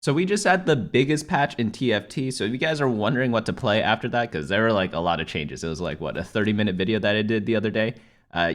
So we just had the biggest patch in TFT. So if you guys are wondering what to play after that, because there were like a lot of changes. It was like, what, a 30-minute video that I did the other day.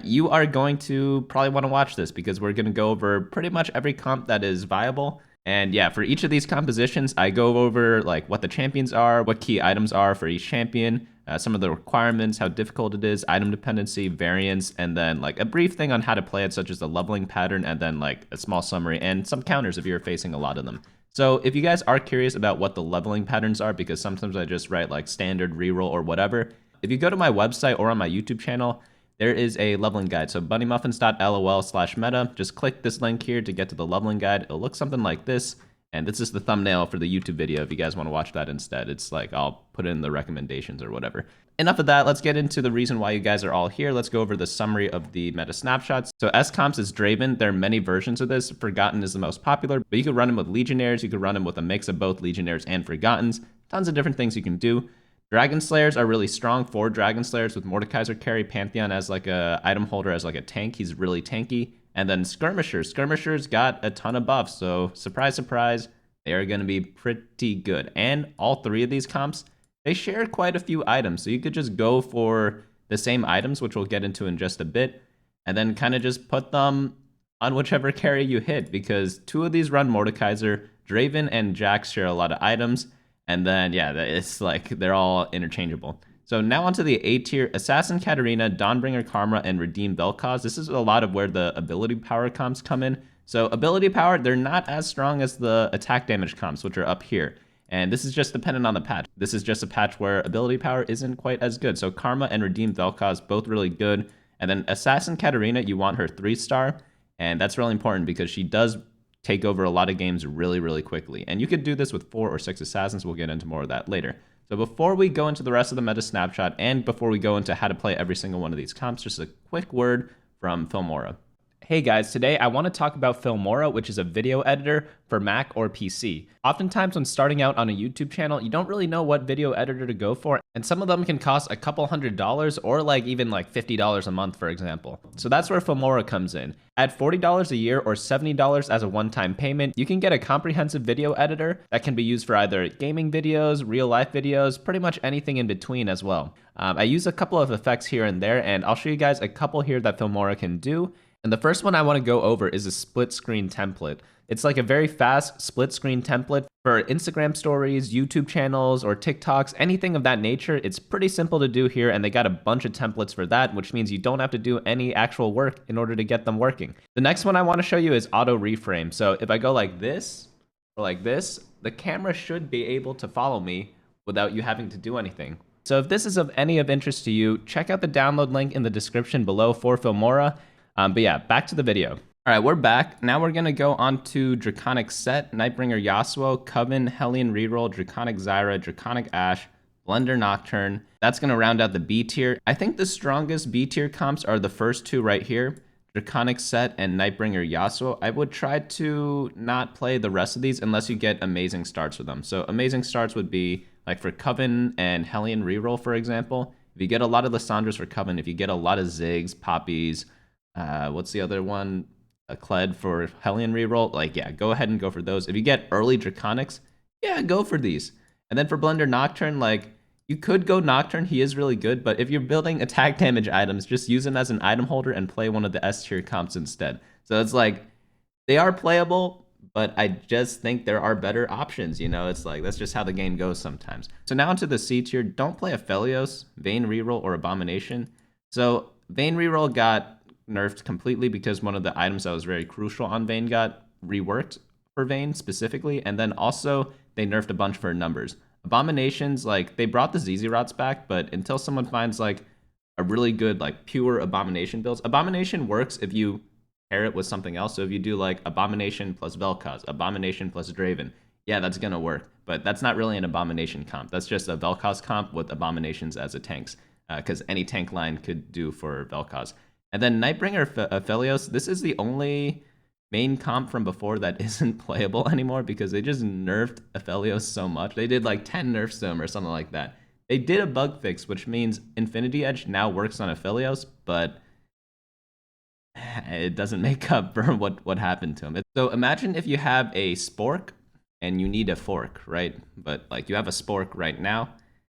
You are going to probably want to watch this because we're going to go over pretty much every comp that is viable. And yeah, for each of these compositions, I go over like what the champions are, what key items are for each champion, some of the requirements, how difficult it is, item dependency, variance, and then like a brief thing on how to play it, such as the leveling pattern, and then like a small summary and some counters if you're facing a lot of them. So if you guys are curious about what the leveling patterns are, because sometimes I just write like standard reroll or whatever, if you go to my website or on my YouTube channel, there is a leveling guide. So BunnyMuffins.lol/meta. Just click this link here to get to the leveling guide. It'll look something like this. And this is the thumbnail for the YouTube video if you guys want to watch that instead. It's like, I'll put it in the recommendations or whatever. Enough of that. Let's get into the reason why you guys are all here. Let's go over the summary of the meta snapshots. So S-Comps is Draven. There are many versions of this. Forgotten is the most popular, but you could run him with Legionnaires. You could run him with a mix of both Legionnaires and Forgottens. Tons of different things you can do. Dragonslayers are really strong. 4 Dragonslayers with Mordekaiser carry. Pantheon as like a item holder as like a tank. He's really tanky. And then Skirmishers. Skirmishers got a ton of buffs. So surprise, surprise, they are going to be pretty good. And all 3 of these comps, they share quite a few items. So you could just go for the same items, which we'll get into in just a bit, and then kind of just put them on whichever carry you hit, because 2 of these run Mordekaiser. Draven and Jax share a lot of items. And then, yeah, it's like they're all interchangeable. So now onto the A tier, Assassin Katarina, Dawnbringer Karma, and Redeem Vel'Koz. This is a lot of where the ability power comps come in. So ability power, they're not as strong as the attack damage comps, which are up here. And this is just dependent on the patch. This is just a patch where ability power isn't quite as good. So Karma and Redeem Vel'Koz, both really good. And then Assassin Katarina, you want her 3-star. And that's really important because she does take over a lot of games really, really quickly. And you could do this with 4 or 6 Assassins. We'll get into more of that later. So before we go into the rest of the meta snapshot, and before we go into how to play every single one of these comps, just a quick word from Filmora. Hey guys, today I want to talk about Filmora, which is a video editor for Mac or PC. Oftentimes when starting out on a YouTube channel, you don't really know what video editor to go for, and some of them can cost a couple $100 or like even like $50 a month, for example. So that's where Filmora comes in. At $40 a year or $70 as a one-time payment, you can get a comprehensive video editor that can be used for either gaming videos, real-life videos, pretty much anything in between as well. I use a couple of effects here and there, and I'll show you guys a couple here that Filmora can do. And the first one I want to go over is a split screen template. It's like a very fast split screen template for Instagram stories, YouTube channels, or TikToks, anything of that nature. It's pretty simple to do here, and they got a bunch of templates for that, which means you don't have to do any actual work in order to get them working. The next one I want to show you is auto reframe. So if I go like this, or like this, the camera should be able to follow me without you having to do anything. So if this is of any of interest to you, check out the download link in the description below for Filmora. But yeah, back to the video. All right, we're back. Now we're going to go on to Draconic Sett, Nightbringer Yasuo, Coven, Hellion Reroll, Draconic Zyra, Draconic Ashe, Blender Nocturne. That's going to round out the B tier. I think the strongest B tier comps are the first 2 right here, Draconic Sett and Nightbringer Yasuo. I would try to not play the rest of these unless you get amazing starts with them. So amazing starts would be like for Coven and Hellion Reroll, for example. If you get a lot of Lissandras for Coven, if you get a lot of Ziggs, Poppies, what's the other one? A Kled for Hellion Reroll. Like, yeah, go ahead and go for those. If you get early Draconics, yeah, go for these. And then for Blender Nocturne, like, you could go Nocturne. He is really good. But if you're building attack damage items, just use him as an item holder and play one of the S tier comps instead. So it's like, they are playable, but I just think there are better options. You know, it's like, that's just how the game goes sometimes. So now into the C tier. Don't play Aphelios, Vayne Reroll, or Abomination. So Vayne Reroll got nerfed completely because one of the items that was very crucial on Vayne got reworked for Vayne specifically, and then also they nerfed a bunch for numbers. Abominations, like, they brought the ZZ rots back, but until someone finds like a really good like pure Abomination builds, Abomination works if you pair it with something else. So if you do like Abomination plus Vel'Koz, Abomination plus Draven, yeah, that's gonna work, but that's not really an Abomination comp. That's just a Vel'Koz comp with Abominations as a tanks, because any tank line could do for Vel'Koz. And then Nightbringer Aphelios, this is the only main comp from before that isn't playable anymore because they just nerfed Aphelios so much. They did like 10 nerfs to him or something like that. They did a bug fix, which means Infinity Edge now works on Aphelios, but it doesn't make up for what happened to him. So imagine if you have a Spork and you need a fork, right? But like you have a spork right now.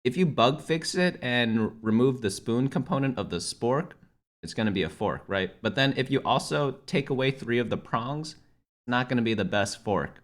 If you bug fix it and remove the spoon component of the spork, it's going to be a fork, right? But then if you also take away 3 of the prongs, it's not going to be the best fork.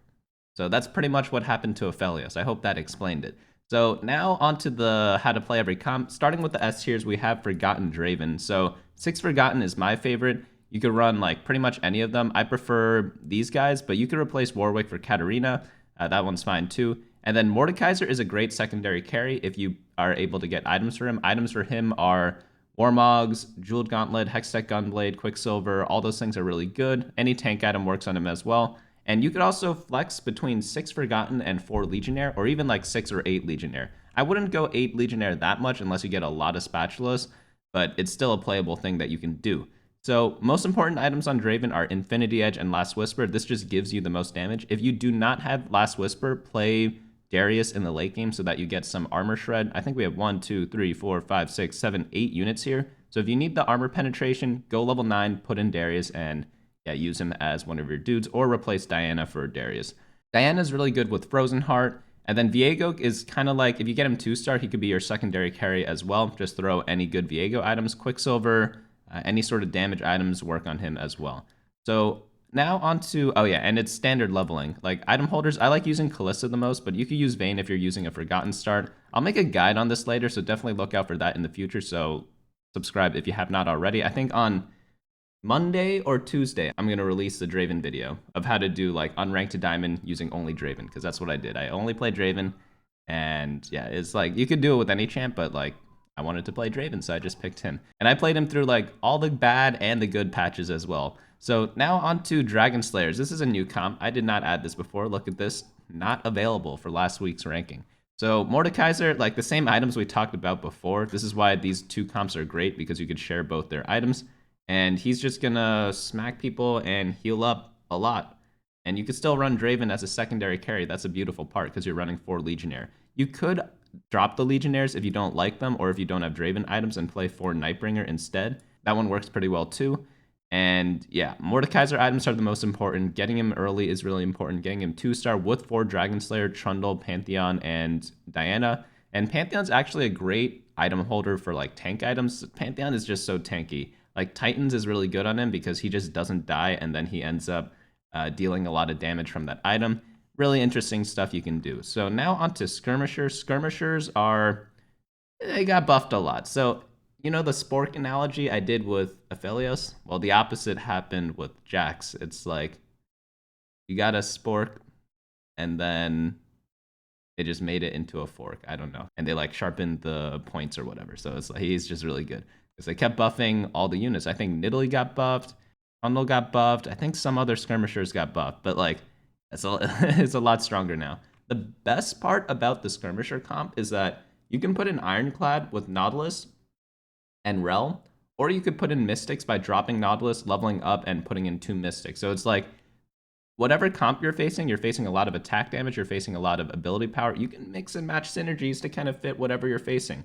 So that's pretty much what happened to Aphelios. I hope that explained it. So now onto the how to play every comp. Starting with the S tiers, we have Forgotten Draven. So 6 Forgotten is my favorite. You could run like pretty much any of them. I prefer these guys, but you could replace Warwick for Katarina. That one's fine too. And then Mordekaiser is a great secondary carry if you are able to get items for him. Items for him are Warmogs, Jeweled Gauntlet, Hextech Gunblade, Quicksilver. All those things are really good. Any tank item works on him as well. And you could also flex between 6 Forgotten and 4 Legionnaire, or even like 6 or 8 Legionnaire. I wouldn't go 8 Legionnaire that much unless you get a lot of Spatulas, but it's still a playable thing that you can do. So most important items on Draven are Infinity Edge and Last Whisper. This just gives you the most damage. If you do not have Last Whisper, play Darius in the late game so that you get some armor shred. I think we have 1, 2, 3, 4, 5, 6, 7, 8 units here. So if you need the armor penetration, go level 9, put in Darius, and yeah, use him as one of your dudes, or replace Diana for Darius. Diana's really good with Frozen Heart, and then Viego is kind of like, if you get him 2-star, he could be your secondary carry as well. Just throw any good Viego items, Quicksilver, any sort of damage items work on him as well. So now onto, oh yeah, and it's standard leveling. Like item holders, I like using Kalista the most, but you could use Vayne if you're using a Forgotten start. I'll make a guide on this later, so definitely look out for that in the future. So subscribe if you have not already. I think on Monday or Tuesday, I'm going to release the Draven video of how to do like unranked to diamond using only Draven, because that's what I did. I only played Draven, and yeah, it's like you could do it with any champ, but like I wanted to play Draven, so I just picked him. And I played him through like all the bad and the good patches as well. So now on to Dragonslayers. This is a new comp. I did not add this before. Look at this. Not available for last week's ranking. So Mordekaiser, like the same items we talked about before. This is why these 2 comps are great, because you could share both their items. And he's just gonna smack people and heal up a lot. And you could still run Draven as a secondary carry. That's a beautiful part, because you're running 4 Legionnaire. You could drop the Legionnaires if you don't like them, or if you don't have Draven items, and play 4 Nightbringer instead. That one works pretty well too. And yeah, Mordekaiser items are the most important. Getting him early is really important. Getting him 2-star with 4 Dragonslayer, Trundle, Pantheon, and Diana. And Pantheon's actually a great item holder for like tank items. Pantheon is just so tanky. Like Titans is really good on him because he just doesn't die, and then he ends up dealing a lot of damage from that item. Really interesting stuff you can do. So now onto Skirmishers. Skirmishers they got buffed a lot. So you know the spork analogy I did with Aphelios? Well, the opposite happened with Jax. It's like you got a spork, and then they just made it into a fork. I don't know. And they like sharpened the points or whatever. So it's like he's just really good. Because they kept buffing all the units. I think Nidalee got buffed, Trundle got buffed. I think some other Skirmishers got buffed. But like it's a lot stronger now. The best part about the Skirmisher comp is that you can put in Ironclad with Nautilus and Rel, or you could put in Mystics by dropping Nautilus, leveling up, and putting in 2 Mystics. So it's like, whatever comp you're facing a lot of attack damage, you're facing a lot of ability power, you can mix and match synergies to kind of fit whatever you're facing.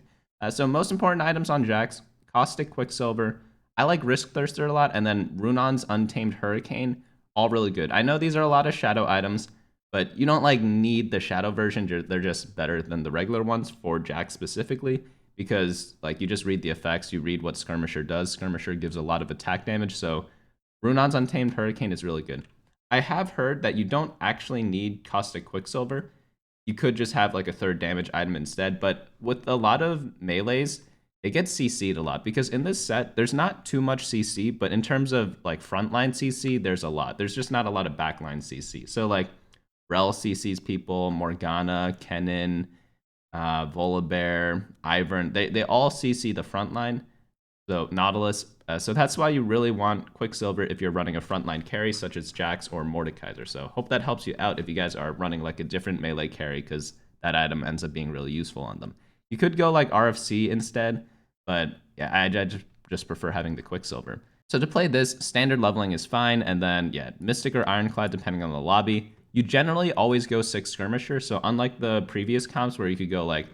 So most important items on Jax, Caustic Quicksilver. I like Risk Thirster a lot, and then Runon's Untamed Hurricane, all really good. I know these are a lot of shadow items, but you don't like need the shadow version. They're just better than the regular ones for Jax specifically, because like you just read the effects, you read what Skirmisher does. Skirmisher gives a lot of attack damage, so Runon's Untamed Hurricane is really good. I have heard that you don't actually need Caustic Quicksilver. You could just have like a 3rd damage item instead, but with a lot of melees, it gets CC'd a lot, because in this set, there's not too much CC, but in terms of like frontline CC, there's a lot. There's just not a lot of backline CC. So like Rel CC's people, Morgana, Kennen, Volibear, Ivern, they all CC the frontline. So Nautilus. So that's why you really want Quicksilver if you're running a frontline carry such as Jax or Mordekaiser. So hope that helps you out if you guys are running like a different melee carry, because that item ends up being really useful on them. You could go like RFC instead, but yeah, I just prefer having the Quicksilver. So to play this, standard leveling is fine, and then yeah, Mystic or Ironclad depending on the lobby. You generally always go 6 Skirmisher, so unlike the previous comps where you could go like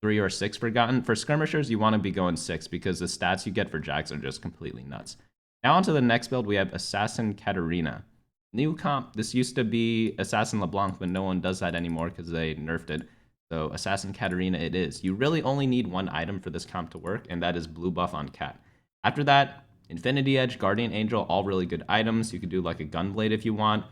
3 or 6 Forgotten, for Skirmishers you want to be going 6 because the stats you get for Jax are just completely nuts. Now onto the next build, we have Assassin Katarina. new comp. This used to be Assassin LeBlanc, but no one does that anymore because they nerfed it. So Assassin Katarina it is. You really only need one item for this comp to work, and that is blue buff on Cat. After that, Infinity Edge, Guardian Angel, all really good items. You could do like a Gunblade if you want.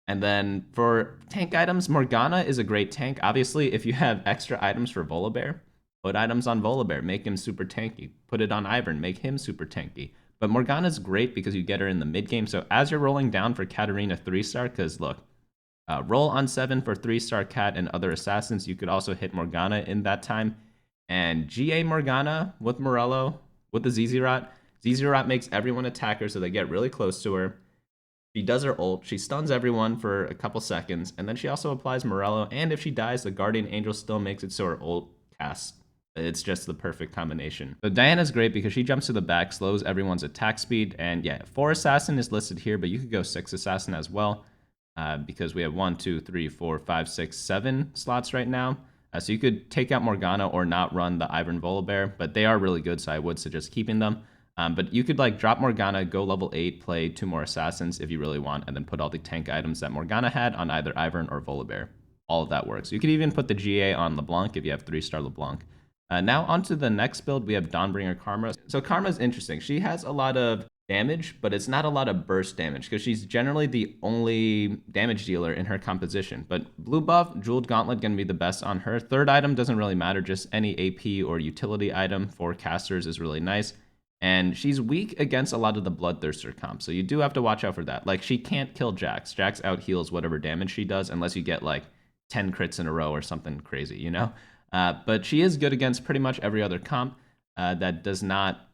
And then for tank items, Morgana is a great tank. Obviously, if you have extra items for Volibear, put items on Volibear, make him super tanky. Put it on Ivern, make him super tanky. But Morgana's great because you get her in the mid game. So as you're rolling down for Katarina 3-star, because look, roll on 7 for 3-star Cat and other assassins, you could also hit Morgana in that time. And GA Morgana with Morello, with the ZZ-Rot makes everyone attack her, so they get really close to her. She does her ult, she stuns everyone for a couple seconds, and then she also applies Morello, and if she dies, the Guardian Angel still makes it so her ult casts. It's just the perfect combination. So Diana's great because she jumps to the back, slows everyone's attack speed, and yeah, 4 Assassin is listed here, but you could go 6 Assassin as well, because we have 1, 2, 3, 4, 5, 6, 7 slots right now. So you could take out Morgana or not run the Ivern Volibear, but they are really good, so I would suggest keeping them. But you could like drop Morgana, go level 8, play 2 more Assassins if you really want, and then put all the tank items that Morgana had on either Ivern or Volibear. All of that works. You could even put the GA on LeBlanc if you have 3-star LeBlanc. Now onto the next build, we have Dawnbringer Karma. So Karma's interesting. She has a lot of damage, but it's not a lot of burst damage because she's generally the only damage dealer in her composition. But blue buff, Jeweled Gauntlet gonna be the best on her. Third item doesn't really matter, just any AP or utility item for casters is really nice. And she's weak against a lot of the Bloodthirster comps, so you do have to watch out for that. Like, she can't kill Jax. Jax out-heals whatever damage she does, unless you get, like, 10 crits in a row or something crazy, you know? But she is good against pretty much every other comp that does not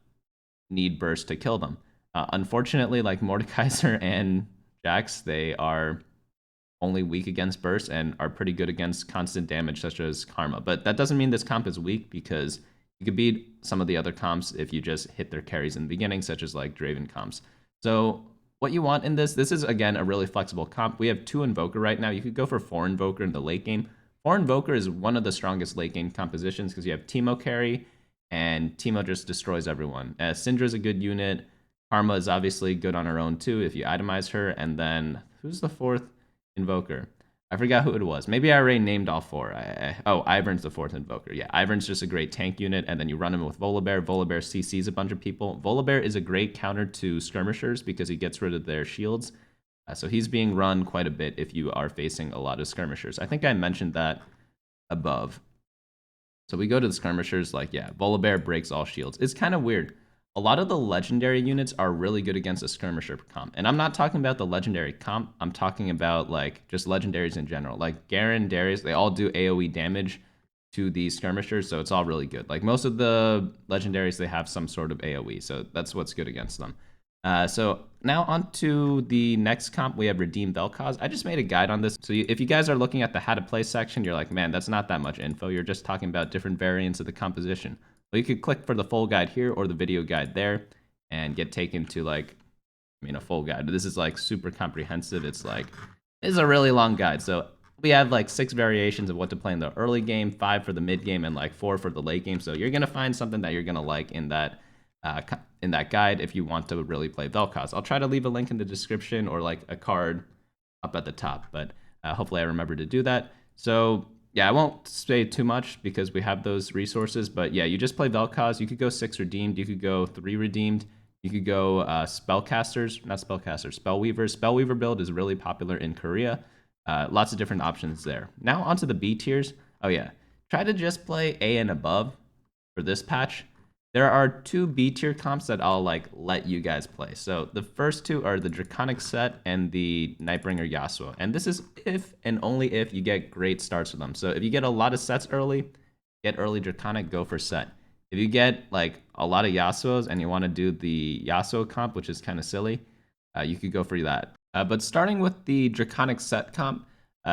need burst to kill them. Unfortunately, like, Mordekaiser and Jax, they are only weak against burst and are pretty good against constant damage, such as Karma. But that doesn't mean this comp is weak, because you could beat some of the other comps if you just hit their carries in the beginning, such as like Draven comps. So what you want in this is, again, a really flexible comp. We have 2 Invoker right now. You could go for 4 Invoker in the late game. 4 Invoker is one of the strongest late game compositions because you have Teemo carry, and Teemo just destroys everyone. Syndra's a good unit. Karma is obviously good on her own too if you itemize her. And then, who's the 4th Invoker? I forgot who it was. Maybe I already named all 4. Oh, Ivern's the 4th Invoker. Yeah, Ivern's just a great tank unit, and then you run him with Volibear. Volibear CCs a bunch of people. Volibear is a great counter to Skirmishers because he gets rid of their shields. So he's being run quite a bit if you are facing a lot of Skirmishers. I think I mentioned that above. So we go to the Skirmishers, like, yeah, Volibear breaks all shields. It's kind of weird. A lot of the legendary units are really good against a Skirmisher comp. And I'm not talking about the legendary comp. I'm talking about, like, just legendaries in general. Like, Garen, Darius, they all do AoE damage to the Skirmishers, so it's all really good. Like, most of the legendaries, they have some sort of AoE, so that's what's good against them. So now on to the next comp, we have Redeem Vel'Koz. I just made a guide on this. So if you guys are looking at the how to play section, you're like, man, that's not that much info. You're just talking about different variants of the composition. Well, you could click for the full guide here or the video guide there and get taken to, like, a full guide. But this is, like, super comprehensive. It's a really long guide. So we have, like, 6 variations of what to play in the early game, 5 for the mid game, and, like, 4 for the late game. So you're going to find something that you're going to like in that guide if you want to really play Vel'Koz. I'll try to leave a link in the description or, like, a card up at the top. But hopefully I remember to do that. So yeah, I won't say too much because we have those resources, but yeah, you just play Vel'Koz. You could go 6 redeemed, you could go 3 redeemed, you could go Spellweavers. Spellweaver build is really popular in Korea. Lots of different options there. Now onto the B tiers. Oh yeah, try to just play A and above for this patch. There are 2 B tier comps that I'll, like, let you guys play. So the first 2 are the Draconic Sett and the Nightbringer Yasuo. And this is if and only if you get great starts with them. So if you get a lot of Setts early, get early Draconic, go for Sett. If you get, like, a lot of Yasuos and you want to do the Yasuo comp, which is kind of silly, you could go for that. But starting with the Draconic Sett comp,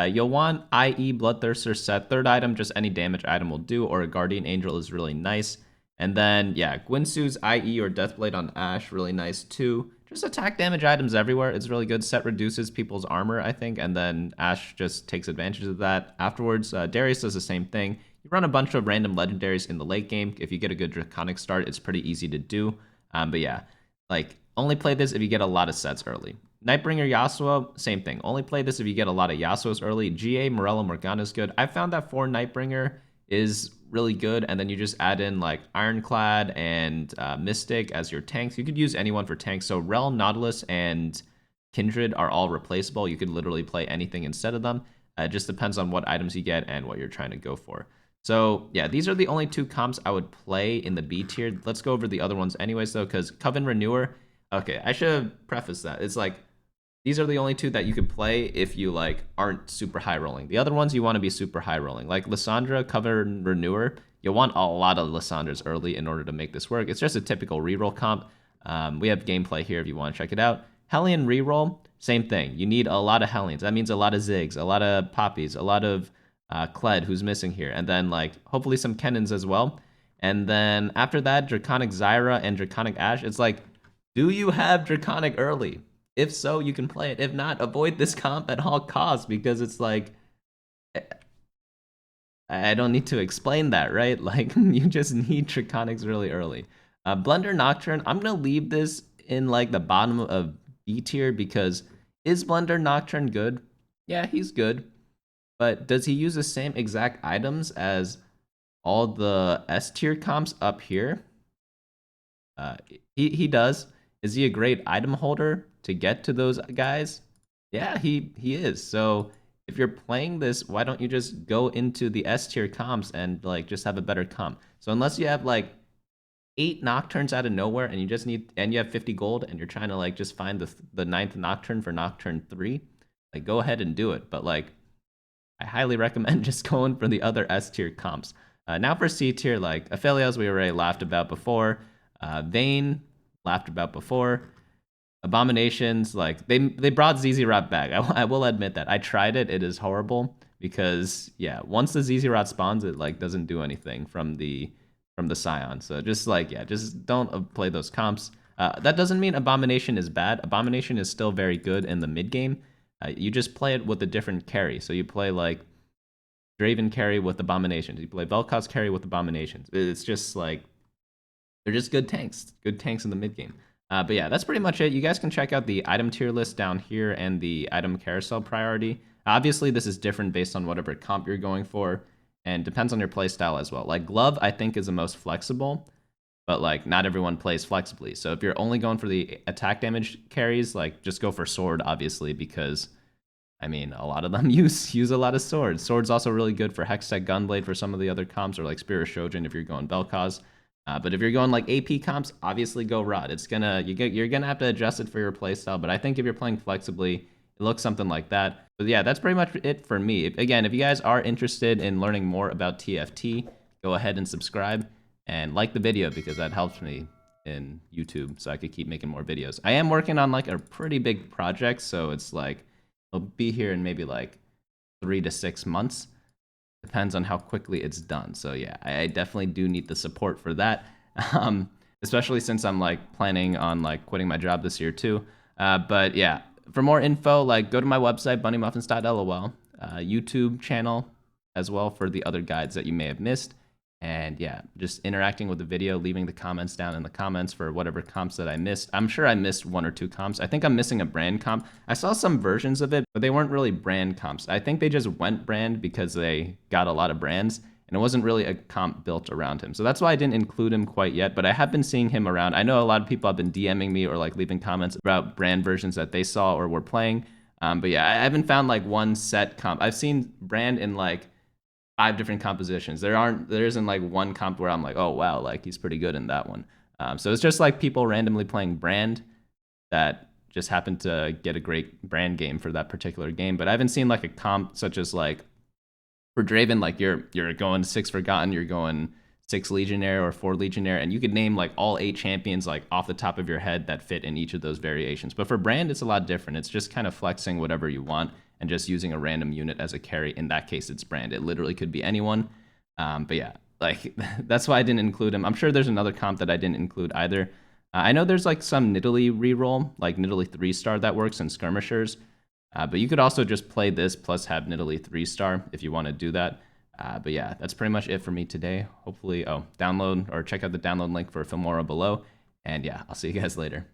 you'll want IE Bloodthirster Sett. Third item, just any damage item will do, or a Guardian Angel is really nice. And then, yeah, Gwynsu's IE or Deathblade on Ashe, really nice too. Just attack damage items everywhere. It's really good. Sett reduces people's armor, I think, and then Ashe just takes advantage of that afterwards. Darius does the same thing. You run a bunch of random legendaries in the late game. If you get a good Draconic start, it's pretty easy to do. But yeah, like, only play this if you get a lot of Setts early. Nightbringer Yasuo, same thing. Only play this if you get a lot of Yasuos early. GA, Morello, Morgana is good. I found that for Nightbringer is really good, and then you just add in like Ironclad and Mystic as your tanks. You could use anyone for tanks. So Rel, Nautilus, and Kindred are all replaceable. You could literally play anything instead of them. It just depends on what items you get and what you're trying to go for. So yeah, these are the only 2 comps I would play in the B tier. Let's go over the other ones anyways though, because Coven Renewer, okay, I should have prefaced that. It's like, these are the only 2 that you could play if you like aren't super high rolling. The other ones you want to be super high rolling. Like Lissandra, Coven Renewer, you want a lot of Lissandras early in order to make this work. It's just a typical reroll comp. We have gameplay here if you want to check it out. Hellion Reroll, same thing. You need a lot of Hellions. That means a lot of Ziggs, a lot of Poppies, a lot of Kled, who's missing here. And then, like, hopefully some Kennons as well. And then after that, Draconic Zyra and Draconic Ashe. It's like, do you have Draconic early? If so, you can play it. If not, avoid this comp at all costs, because it's like, I don't need to explain that, right? Like, you just need Draconics really early. Blunder Nocturne, I'm going to leave this in, like, the bottom of B tier, because is Blunder Nocturne good? Yeah, he's good. But does he use the same exact items as all the S tier comps up here? He does. Is he a great item holder to get to those guys? Yeah, he is. So if you're playing this, why don't you just go into the S tier comps and like just have a better comp? So unless you have like 8 Nocturnes out of nowhere and you have 50 gold and you're trying to like just find the 9th Nocturne for Nocturne 3, like go ahead and do it. But like I highly recommend just going for the other S tier comps. Now for C tier, like Aphelios, we already laughed about before. Vayne, laughed about before. Abominations, like they brought ZZ Rot back. I will admit that. I tried it. It is horrible because yeah, once the ZZ Rot spawns, it like doesn't do anything from the Scion. So just like, yeah, just don't play those comps. That doesn't mean Abomination is bad. Abomination is still very good in the mid game. You just play it with a different carry. So you play like Draven carry with Abominations. You play Vel'Koz carry with Abominations. It's just like, they're just good tanks in the mid game. But yeah, that's pretty much it. You guys can check out the item tier list down here and the item carousel priority. Obviously, this is different based on whatever comp you're going for, and depends on your playstyle as well. Like Glove, I think, is the most flexible, but like not everyone plays flexibly. So if you're only going for the attack damage carries, like just go for Sword, obviously, because I mean, a lot of them use a lot of Swords. Sword's also really good for Hextech Gunblade for some of the other comps, or like Spirit Shojin if you're going Vel'Koz. But if you're going like AP comps, obviously go Rod. You're gonna have to adjust it for your playstyle. But I think if you're playing flexibly, it looks something like that. But yeah, that's pretty much it for me. Again, if you guys are interested in learning more about TFT, go ahead and subscribe and like the video, because that helps me in YouTube so I could keep making more videos. I am working on like a pretty big project, so it's like it'll be here in maybe like 3 to 6 months. Depends on how quickly it's done. So yeah, I definitely do need the support for that, especially since I'm like planning on like quitting my job this year too. But yeah, for more info, like go to my website, bunnymuffins.lol, YouTube channel as well for the other guides that you may have missed. And yeah, just interacting with the video, leaving the comments down in the comments for whatever comps that I missed. I'm sure I missed 1 or 2 comps. I think I'm missing a brand comp. I saw some versions of it, but they weren't really brand comps. I think they just went brand because they got a lot of brands, and it wasn't really a comp built around him. So that's why I didn't include him quite yet, but I have been seeing him around. I know a lot of people have been DMing me or like leaving comments about brand versions that they saw or were playing. But yeah, I haven't found like one set comp. I've seen brand in like 5 different compositions. There isn't like one comp where I'm like, oh wow, like he's pretty good in that one. So it's just like people randomly playing brand that just happened to get a great brand game for that particular game. But I haven't seen like a comp such as like for Draven, like you're going 6 Forgotten, you're going 6 Legionnaire or 4 Legionnaire, and you could name like all 8 champions like off the top of your head that fit in each of those variations. But for brand, it's a lot different. It's just kind of flexing whatever you want and just using a random unit as a carry. In that case, it's brand. It literally could be anyone. But yeah, like that's why I didn't include him. I'm sure there's another comp that I didn't include either. I know there's like some Nidalee reroll, like Nidalee 3-star that works in Skirmishers. But you could also just play this plus have Nidalee 3-star if you want to do that. But yeah, that's pretty much it for me today. Hopefully, download or check out the download link for Filmora below. And yeah, I'll see you guys later.